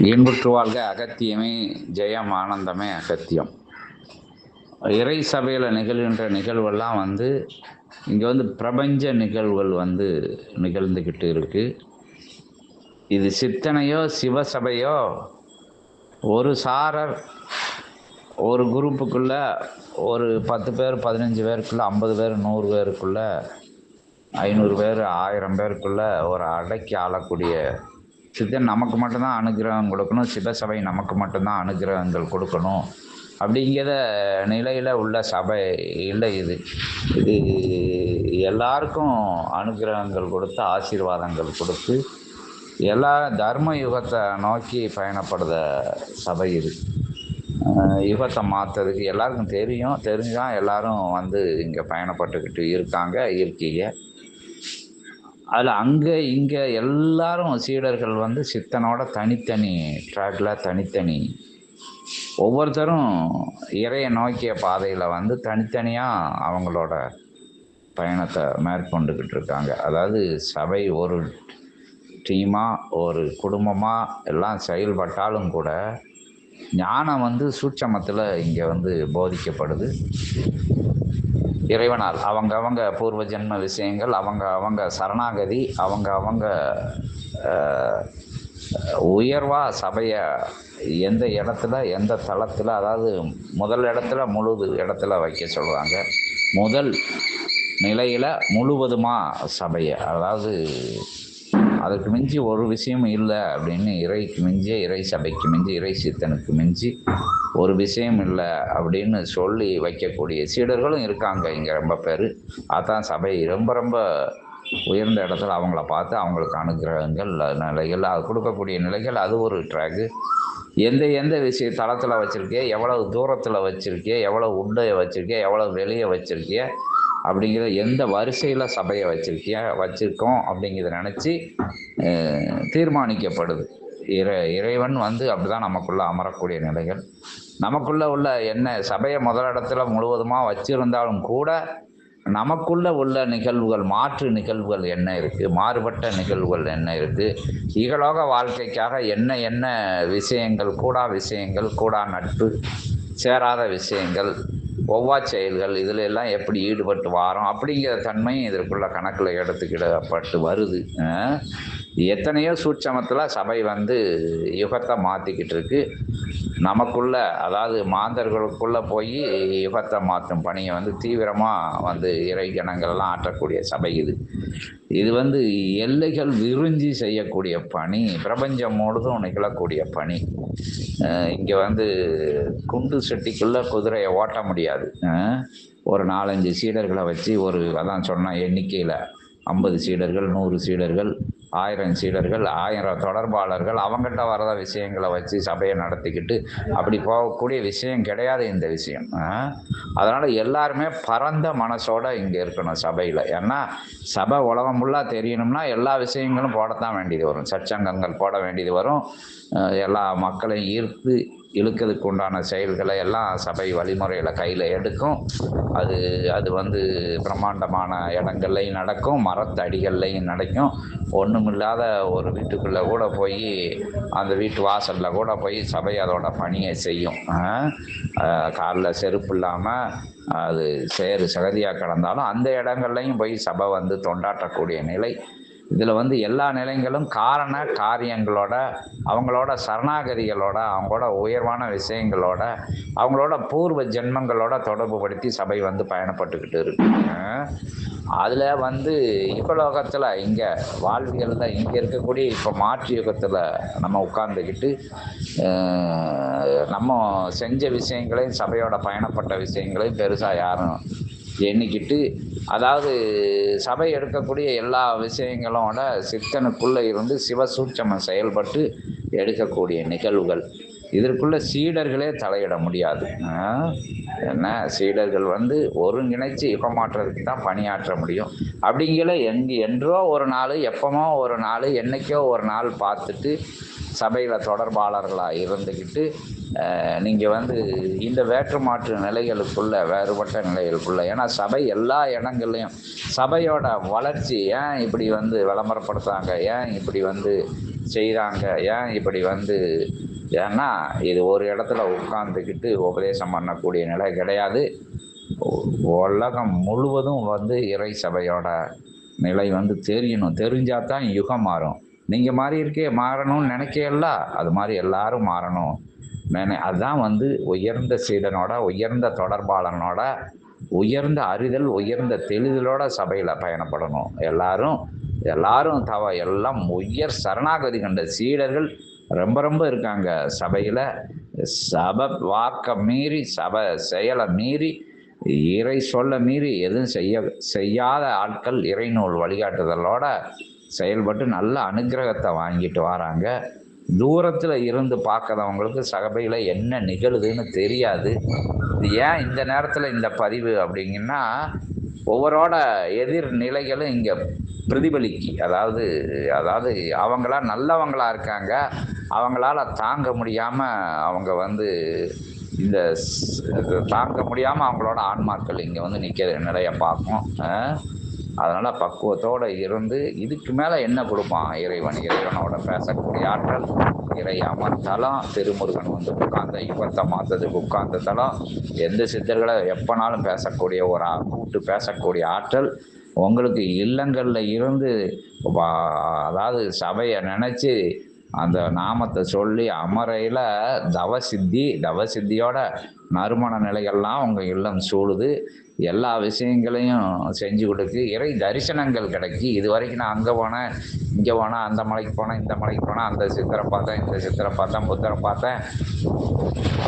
இன்புற்று வாழ்க அகத்தியமே ஜெயம் ஆனந்தமே அகத்தியம். இறை சபையில் நிகழ்கின்ற நிகழ்வெல்லாம் இங்கே பிரபஞ்ச நிகழ்வுகள் நிகழ்ந்துக்கிட்டு இருக்கு. இது சித்தனையோ சிவசபையோ ஒரு சாரர் ஒரு குரூப்புக்குள்ள ஒரு 10 பேர் 15 பேருக்குள்ள 50 பேர் 100 பேருக்குள்ள 500 பேர் 1000 பேருக்குள்ள ஒரு அடக்கி ஆளக்கூடிய சித்தன் நமக்கு மட்டும்தான் அனுகிரகம் கொடுக்கணும், சிவசபை நமக்கு மட்டும்தான் அனுகிரகங்கள் கொடுக்கணும் அப்படிங்கிற நிலையில் உள்ள சபை இல்லை. இது எல்லாருக்கும் அனுகிரகங்கள் கொடுத்து ஆசீர்வாதங்கள் கொடுத்து எல்லா தர்ம யுகத்தை நோக்கி பயணப்படுற சபை இது. யுகத்தை மாற்றுறதுக்கு எல்லாருக்கும் தெரிஞ்சுதான் எல்லாரும் இங்கே பயணப்பட்டுக்கிட்டு இருக்கீங்க. அதில் அங்கே இங்கே எல்லாரும் சீடர்கள் சித்தனோட தனித்தனி ட்ராக்ல தனித்தனி ஒவ்வொருத்தரும் இறையை நோக்கிய பாதையில் தனித்தனியாக அவங்களோட பயணத்தை மேற்கொண்டுக்கிட்டு இருக்காங்க. அதாவது சபை ஒரு டீமாக ஒரு குடும்பமாக எல்லாம் செயல்பட்டாலும் கூட ஞானம் சூட்சமத்தில் இங்கே போதிக்கப்படுது இறைவனால். அவங்க பூர்வ ஜென்ம விஷயங்கள், அவங்க சரணாகதி, அவங்க உயர்வா சபையை எந்த இடத்துல எந்த தளத்தில், அதாவது முதல் இடத்துல முழு இடத்துல வைக்க சொல்லுவாங்க. முதல் நிலையில் முழுவதுமாக சபையை, அதாவது அதுக்கு மிஞ்சி ஒரு விஷயம் இல்லை அப்படின்னு, இறைக்கு மிஞ்சி இறை சபைக்கு மிஞ்சி இறை சித்தனுக்கு மிஞ்சி ஒரு விஷயம் இல்லை அப்படின்னு சொல்லி வைக்கக்கூடிய சீடர்களும் இருக்காங்க இங்கே ரொம்ப பேர். அதான் சபை ரொம்ப ரொம்ப உயர்ந்த இடத்துல அவங்கள பார்த்து அவங்களுக்கு அனுகிரகங்கள் நிலைகள் அது கொடுக்கக்கூடிய நிலைகள். அது ஒரு ட்ராக்கு. எந்த விஷய தளத்தில் வச்சுருக்கிய, எவ்வளவு தூரத்தில் வச்சுருக்கிய, எவ்வளவு உள்ளே வச்சுருக்கிய, எவ்வளவு வெளியே வச்சுருக்கிய அப்படிங்கிற எந்த வரிசையில் சபையை வச்சுருக்கோம் அப்படிங்கிறத நினச்சி தீர்மானிக்கப்படுது. இறைவன் அப்படிதான் நமக்குள்ளே அமரக்கூடிய நிலைகள். நமக்குள்ளே உள்ள என்ன சபையை முதலிடத்துல முழுவதுமாக வச்சிருந்தாலும் கூட நமக்குள்ள உள்ள நிகழ்வுகள், மாற்று நிகழ்வுகள் என்ன இருக்குது, மாறுபட்ட நிகழ்வுகள் என்ன இருக்குது, இகலோக வாழ்க்கைக்காக என்ன விஷயங்கள், கூடா நட்பு, சேராத விஷயங்கள், ஒவ்வா செயல்கள், இதில் எல்லாம் எப்படி ஈடுபட்டு வாரோம் அப்படிங்கிற தன்மையும் இதற்குள்ள கணக்கில் எடுத்துக்கிடப்பட்டு வருது. எத்தனையோ சூட்சமத்தில் சபை யுகத்தை மாற்றிக்கிட்டு இருக்கு. நமக்குள்ள, அதாவது மாந்தர்களுக்குள்ளே போய் யுகத்தை மாற்றும் பணியை தீவிரமாக இறை ஜனங்கள்லாம் ஆற்றக்கூடிய சபை இது. இது எல்லைகள் விரிஞ்சி செய்யக்கூடிய பணி, பிரபஞ்சம் முழுதும் நிகழக்கூடிய பணி. இங்கே குண்டு சட்டிக்குள்ளே குதிரையை ஓட்ட முடியாது. ஒரு 4-5 சீடர்களை வச்சு அதான் சொன்ன எண்ணிக்கையில் 50 சீடர்கள், 100 சீடர்கள், 1000 சீடர்கள், 1000 தொடர்பாளர்கள், அவங்ககிட்ட வரத விஷயங்களை வச்சு சபையை நடத்திக்கிட்டு அப்படி போகக்கூடிய விஷயம் கிடையாது இந்த விஷயம். அதனால் எல்லாருமே பரந்த மனசோட இங்கே இருக்கணும் சபையில். ஏன்னா சபை உலகம் ஃபுல்லாக தெரியணும்னா எல்லா விஷயங்களும் போடத்தான் வேண்டியது வரும். சச்சங்கங்கள் போட வேண்டியது வரும். எல்லா மக்களையும் ஈர்த்து இழுக்கிறதுக்கு உண்டான செயல்களை எல்லாம் சபை வழிமுறையில் கையில் எடுக்கும். அது பிரம்மாண்டமான இடங்கள்லையும் நடக்கும், மரத்தடிகள்லையும் நடக்கும். ஒன்றுமில்லாத ஒரு வீட்டுக்குள்ளே கூட போய் அந்த வீட்டு வாசலில் கூட போய் சபை அதோட பணியை செய்யும். காலில் செருப்பு இல்லாமல் அது சேறு சகதியாக கிடந்தாலும் அந்த இடங்கள்லையும் போய் சபை தொண்டாற்றக்கூடிய நிலை. இதில் எல்லா நிலைகளும் காரண காரியங்களோட, அவங்களோட சரணாகதிகளோட, அவங்களோட உயர்வான விஷயங்களோட, அவங்களோட பூர்வ ஜென்மங்களோட தொடர்பு படுத்தி சபை பயணப்பட்டுக்கிட்டு இருக்கு. அதில் யுகலோகத்தில் இங்கே வாழ்வியலில் இங்கே இருக்கக்கூடிய இப்போ மாற்று யுகத்தில் நம்ம உட்கார்ந்துக்கிட்டு நம்ம செஞ்ச விஷயங்களையும் சபையோட பயணப்பட்ட விஷயங்களையும் பெருசாக யாரும் எண்ணிக்கிட்டு, அதாவது சபை எடுக்கக்கூடிய எல்லா விஷயங்களோட சித்தனுக்குள்ளே இருந்து சிவசூட்சமம் செயல்பட்டு எடுக்கக்கூடிய நிகழ்வுகள். இதற்குள்ள சீடர்களே தலையிட முடியாது. என்ன சீடர்கள் ஒருங்கிணைச்சு யுகமாற்றத்துக்கு தான் பணியாற்ற முடியும். அப்படிங்கிற என்றோ ஒரு நாள், எப்பமோ ஒரு நாள், என்னைக்கோ ஒரு நாள் பார்த்துட்டு சபையில் தொடர்பாளர்களாக இருந்துக்கிட்டு நீங்கள் இந்த வேற்று மாற்று நிலைகளுக்குள்ள, வேறுபட்ட நிலைகளுக்குள்ள, ஏன்னா சபை எல்லா இடங்கள்லையும் சபையோட வளர்ச்சி ஏன் இப்படி விளம்பரப்படுத்துகிறாங்க, ஏன் இப்படி செய்கிறாங்க. ஏன் இப்படி வந்து ஏன்னா இது ஒரு இடத்துல உட்கார்ந்துக்கிட்டு உபதேசம் பண்ணக்கூடிய நிலை கிடையாது. உலகம் முழுவதும் வந்து இறை சபையோட நிலை வந்து தெரியணும். தெரிஞ்சால் தான் யுகம் மாறும். நீங்கள் மாறி இருக்கே மாறணும்னு நினைக்கல, அது மாதிரி எல்லாரும் மாறணும். அதுதான் வந்து உயர்ந்த சீடனோட, உயர்ந்த தொடர்பாளனோட, உயர்ந்த அறிதல், உயர்ந்த தெளிதலோட சபையில் பயணப்படணும். எல்லாரும் எல்லாம் உயர் சரணாகதி கண்ட சீடர்கள் ரொம்ப ரொம்ப இருக்காங்க சபையில். சபை வாக்க மீறி, சபை செயலை மீறி, இறை சொல்ல மீறி எதுவும் செய்யாத ஆட்கள் இறைநூல் வழிகாட்டுதலோட செயல்பட்டு நல்ல அனுக்கிரகத்தை வாங்கிட்டு வராங்க. தூரத்தில் இருந்து பார்க்குறவங்களுக்கு சபையில் என்ன நிகழுதுன்னு தெரியாது. ஏன் இந்த நேரத்தில் இந்த பதிவு அப்படிங்கன்னா, ஒவ்வொருவரோட எதிர்நிலைகளும் இங்கே பிரதிபலிக்கு. அதாவது அவங்களா நல்லவங்களா இருக்காங்க, அவங்களால தாங்க முடியாமல் அவங்க வந்து இந்த தாங்க முடியாமல் அவங்களோட ஆன்மாக்கள் இங்கே வந்து நிற்கிற நிலையை பார்க்கும். அதனால் பக்குவத்தோடு இருந்து இதுக்கு மேலே என்ன கொடுப்பான் இறைவனோட பேசக்கூடிய ஆற்றல், இறை அமர்த்தலம், திருமுருகன் வந்து உட்கார்ந்த யுகத்தை மாற்றதுக்கு உட்கார்ந்த தலம், எந்த சித்தர்களை எப்போனாலும் பேசக்கூடிய ஒரு கூட்டு பேசக்கூடிய ஆற்றல் உங்களுக்கு இல்லங்களில் இருந்து, அதாவது சபையை நினச்சி அந்த நாமத்தை சொல்லி அமரையில் தவசித்தியோட நறுமண நிலைகள்லாம் உங்கள் இல்லம் சூழுது. எல்லா விஷயங்களையும் செஞ்சு கொடுக்கு. இறை தரிசனங்கள் கிடைக்கி. இது வரைக்கும் நான் அங்கே போனேன், இங்கே போனேன், அந்த மலைக்கு போனேன், இந்த மலைக்கு போனேன், அந்த சித்தரை பார்த்தேன், இந்த சித்தரை பார்த்தேன், புத்தரை பார்த்தேன்,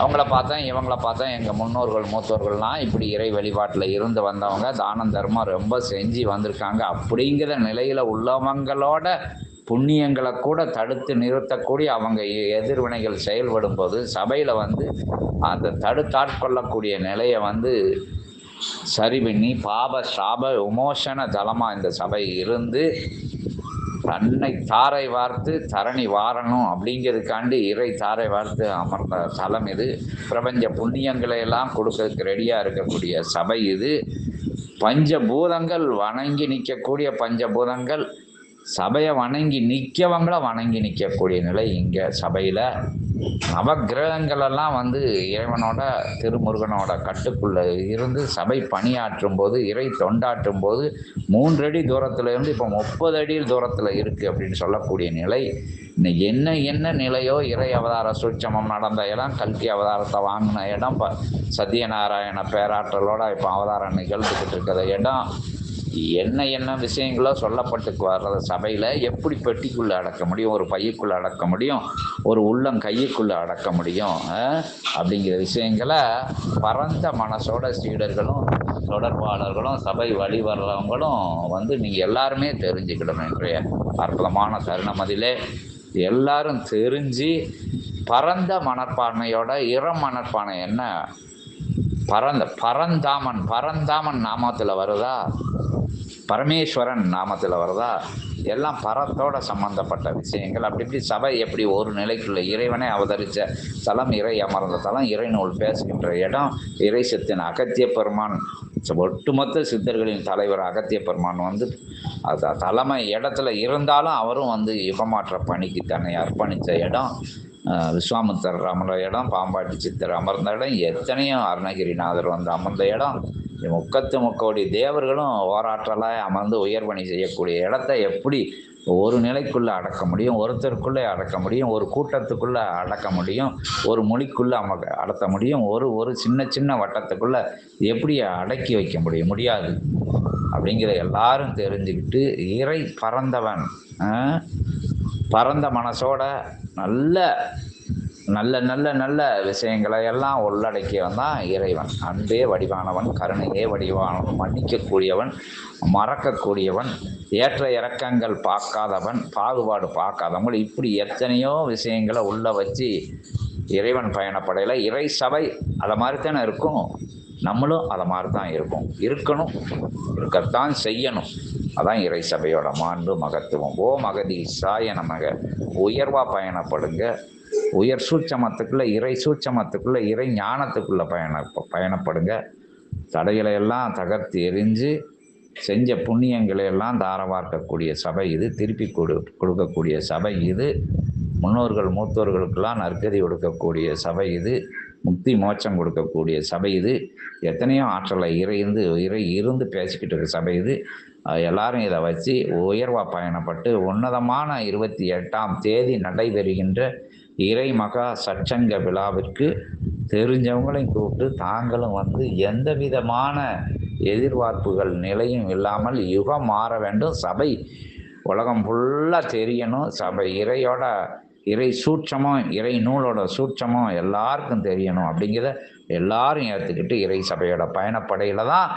அவங்கள பார்த்தேன், இவங்கள பார்த்தேன். எங்கள் முன்னோர்கள் மூத்தோர்கள்லாம் இப்படி இறை வழிபாட்டில் இருந்து வந்தவங்க, தானம் தர்மம் ரொம்ப செஞ்சு வந்திருக்காங்க. அப்படிங்கிற நிலையில் உள்ளவங்களோட புண்ணியங்களை கூட தடுத்து நிறுத்தக்கூடிய அவங்க எதிர்வினைகள் செயல்படும் போது சபையில் வந்து அந்த தடுத்தாட்கொள்ளக்கூடிய நிலையை வந்து சரி பண்ணி பாப சாப விமோசன தலமாக இந்த சபை இருந்து தன்னை தாரை வார்த்து தரணி வாரணும் அப்படிங்கிறதுக்காண்டி இறை தாரை வார்த்து அமர்ந்த தலம் இது. பிரபஞ்ச புண்ணியங்களை எல்லாம் கொடுக்கறதுக்கு ரெடியாக இருக்கக்கூடிய சபை இது. பஞ்சபூதங்கள் வணங்கி நிற்கக்கூடிய பஞ்சபூதங்கள் சபையை வணங்கி நிற்கவங்கள வணங்கி நிற்கக்கூடிய நிலை இங்கே சபையில். நவக்கிரகங்களெல்லாம் வந்து இறைவனோட திருமுருகனோட கட்டுக்குள்ளே இருந்து சபை பணியாற்றும் போது, இறை தொண்டாற்றும் போது 3 அடி தூரத்தில் இருந்து இப்போ 30 அடி தூரத்தில் இருக்குது அப்படின்னு சொல்லக்கூடிய நிலை. இன்னைக்கு என்ன நிலையோ, இறை அவதார சூட்சமம் நடந்த இடம், கல்கி அவதாரத்தை வாங்கின இடம், இப்போ சத்யநாராயண பேராற்றலோட இப்போ அவதாரம் நிகழ்ந்துக்கிட்டு இருக்கிற இடம், என்ன விஷயங்களோ சொல்லப்பட்டு வர்ற சபையில் எப்படி பெட்டிக்குள்ளே அடக்க முடியும், ஒரு பையக்குள்ளே அடக்க முடியும், ஒரு உள்ளம் கையுக்குள்ளே அடக்க முடியும் அப்படிங்கிற விஷயங்களை பரந்த மனசோட சீடர்களும் தொடர்பாளர்களும் சபை வழி வர்றவங்களும் வந்து நீங்கள் எல்லாருமே தெரிஞ்சுக்கிடணும். இன்றைய அற்புதமான தருணம் அதிலே எல்லாரும் தெரிஞ்சு பரந்த மனப்பான்மையோட மனப்பான்மை என்ன, பரந்தாமன் நாமத்தில் வருதா, பரமேஸ்வரன் நாமத்தில் வருதா, எல்லாம் பரத்தோட சம்பந்தப்பட்ட விஷயங்கள். அப்படி இப்படி சபை எப்படி ஒரு நிலைக்குள்ள இறைவனை அவதரித்த தலம், இறை அமர்ந்த தலம், இறைநூல் பேசுகின்ற இடம், இறை சித்தன் அகத்திய பெருமான், ஒட்டுமொத்த சித்தர்களின் தலைவர் அகத்திய பெருமான் வந்து தலைமை இடத்துல இருந்தாலும் அவரும் வந்து யுகமாற்ற பணிக்கு தன்னை அர்ப்பணித்த இடம், விஸ்வாமித்தர் அமர்ந்த இடம், பாம்பாட்டி சித்தர் அமர்ந்த இடம், எத்தனையோ அருணகிரிநாதர் வந்து அமர்ந்த இடம், முக்கோடி தேவர்களும் ஓராற்றலாய் அமர்ந்து உயர்வணி செய்யக்கூடிய இடத்த எப்படி ஒரு நிலைக்குள்ளே அடக்க முடியும், ஒருத்தருக்குள்ளே அடக்க முடியும், ஒரு கூட்டத்துக்குள்ளே அடக்க முடியும், ஒரு மொழிக்குள்ளே அடக்க முடியும், ஒரு சின்ன வட்டத்துக்குள்ளே எப்படி அடக்கி வைக்க முடியாது அப்படிங்கிற எல்லாரும் தெரிஞ்சுக்கிட்டு இறை பரந்தவன், பரந்த மனசோட நல்ல விஷயங்களை எல்லாம் உள்ளடக்கியவன் தான் இறைவன். அன்பே வடிவானவன், கருணையே வடிவானவன், மன்னிக்கக்கூடியவன், மறக்கக்கூடியவன், ஏற்ற இறக்கங்கள் பார்க்காதவன், பாகுபாடு பார்க்காதவங்க, இப்படி எத்தனையோ விஷயங்களை உள்ள வச்சு இறைவன் பயணப்படையில் இறை சபை அதை மாதிரி தானே இருக்கும். நம்மளும் அதை மாதிரி தான் இருக்கத்தான் செய்யணும். அதான் இறை சபையோட மாண்பு மகத்துவம். ஓ மகதி சாய நமக. உயர்வாக பயணப்படுங்க. உயர் சூட்சமத்துக்குள்ள, இறை சூட்சமத்துக்குள்ள, இறை ஞானத்துக்குள்ள பயணப்படுங்க. தடைகளை எல்லாம் தகர்த்து எரிஞ்சு செஞ்ச புண்ணியங்களை எல்லாம் தார வார்க்கக்கூடிய சபை இது. திருப்பி கொடுக்கக்கூடிய சபை இது. முன்னோர்கள் மூத்தோர்களுக்கெல்லாம் நற்கதி கொடுக்கக்கூடிய சபை இது. முக்தி மோட்சம் கொடுக்கக்கூடிய சபை இது. எத்தனையோ ஆற்றலை இறை இருந்து பேசிக்கிட்டு இருக்க சபை இது. எல்லாரும் இதை வச்சு உயர்வாக பயணப்பட்டு உன்னதமான 28ஆம் தேதி நடைபெறுகின்ற இறை மகா சச்சங்க விழாவிற்கு தெரிஞ்சவங்களையும் கூப்பிட்டு தாங்களும் வந்து எந்த விதமான எதிர்பார்ப்புகள் நிலையும் இல்லாமல் யுகம் மாற வேண்டும், சபை உலகம் ஃபுல்லாக தெரியணும், சபை இறையோட இறை சூட்சமும் இறை நூலோட சூட்சமும் எல்லாருக்கும் தெரியணும் அப்படிங்கிறத எல்லாரும் ஏற்றுக்கிட்டு இறை சபையோட பயணப்படையில் தான்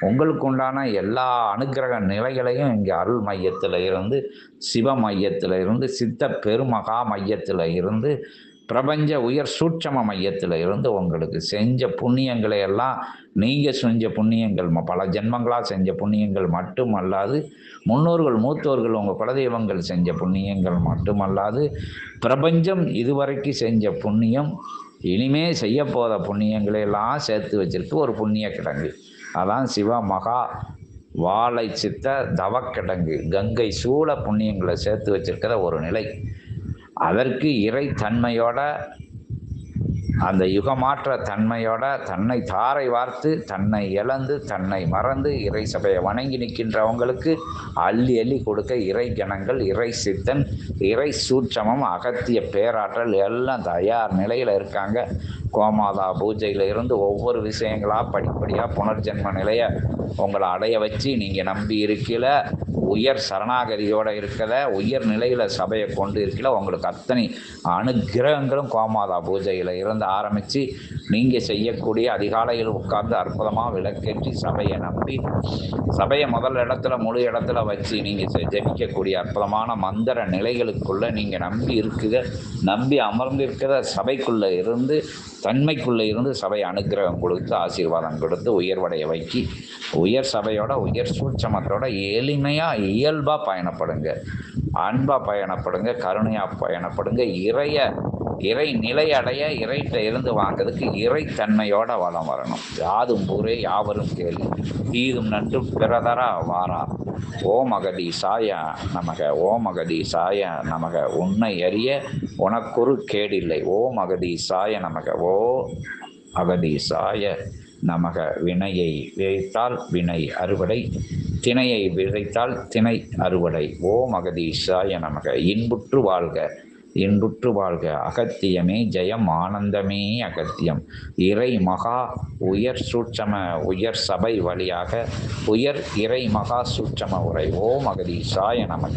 உங்களுக்கு உண்டான எல்லா அனுக்கிரக நிலைகளையும் இங்கே அருள் மையத்தில் இருந்து, சிவ மையத்தில் இருந்து, சித்த பெருமகா மையத்தில் இருந்து, பிரபஞ்ச உயர் சூட்சம மையத்தில் இருந்து உங்களுக்கு செஞ்ச புண்ணியங்களை எல்லாம் நீங்கள் செஞ்ச புண்ணியங்கள் பல ஜென்மங்களாக செஞ்ச புண்ணியங்கள் மட்டுமல்லாது, முன்னோர்கள் மூத்தோர்கள் உங்கள் குலதெய்வங்கள் செஞ்ச புண்ணியங்கள் மட்டுமல்லாது, பிரபஞ்சம் இதுவரைக்கும் செஞ்ச புண்ணியம், இனிமே செய்ய போகிற புண்ணியங்களை எல்லாம் சேர்த்து வச்சிருக்கு ஒரு புண்ணிய கிடங்கு. அதான் சிவ மகா வாழை சித்த தவக்கிடங்கு. கங்கை சூழ புண்ணியங்களை சேர்த்து வச்சிருக்கிற ஒரு நிலை. அதற்கு இறை தன்மையோட, அந்த யுகமாற்ற தன்மையோட தன்னை தாரை வார்த்து தன்னை இழந்து தன்னை மறந்து இறை சபையை வணங்கி நிற்கின்றவங்களுக்கு அள்ளி அள்ளி கொடுக்க இறை கணங்கள், இறை சித்தன், இறை சூட்சமம், அகத்திய பேராற்றல் எல்லாம் தயார் நிலையில் இருக்காங்க. கோமாதா பூஜையில் இருந்து ஒவ்வொரு விஷயங்களாக படிப்படியாக புனர்ஜென்ம நிலையை உங்களை அடைய வச்சு நீங்கள் நம்பி இருக்கல, உயர் சரணாகதியோடு இருக்கிற உயர் நிலையில் சபையை கொண்டு இருக்கல, உங்களுக்கு அத்தனை அனுக்கிரகங்களும் கோமாதா பூஜையில் இருந்து ஆரம்பித்து நீங்கள் செய்யக்கூடிய அதிகாலையில் உட்கார்ந்து அற்புதமாக விளக்கேற்றி சபையை நம்பி, சபையை முதல் இடத்துல முழு இடத்துல வச்சு நீங்கள் ஜபிக்கக்கூடிய அற்புதமான மந்திர நிலைகளுக்குள்ளே நீங்கள் நம்பி அமர்ந்திருக்கிற சபைக்குள்ளே இருந்து, தன்மைக்குள்ளே இருந்து சபை அனுக்கிரகம் கொடுத்து ஆசீர்வாதம் கொடுத்து உயர்வடைய வைக்கி, உயர் சபையோட உயர் சூட்சமத்தோட எளிமையாக இயல்பாக பயணப்படுங்க, அன்பாக பயணப்படுங்க, கருணையாக பயணப்படுங்க. இறை நிலை அடைய இறைட்ட இருந்து வாங்கிறதுக்கு இறைத்தன்மையோட வளம் வரணும். யாதும் ஊரே யாவரும் கேள்வி, தீதும் நன்று பிறதரா வாரா. ஓம் அகதீசாய நமக, ஓம் அகதீசாய நமக. உன்னை அறிய உனக்கொரு கேடில்லை. ஓம் அகதீசாய நமக, ஓ அகதீசாய நமக. வினையை விதைத்தால் வினை அறுவடை, திணையை விதைத்தால் திணை அறுவடை. ஓம் அகதீசாய நமக. இன்புற்று வாழ்க, இன்புற்று வாழ்க. அகத்தியமே ஜெயம், ஆனந்தமே அகத்தியம். இறை மகா உயர் சூட்சம உயர் சபை வழியாக உயர் இறை மகா சூட்சம உரை. ஓம் அகதீசாய நமக.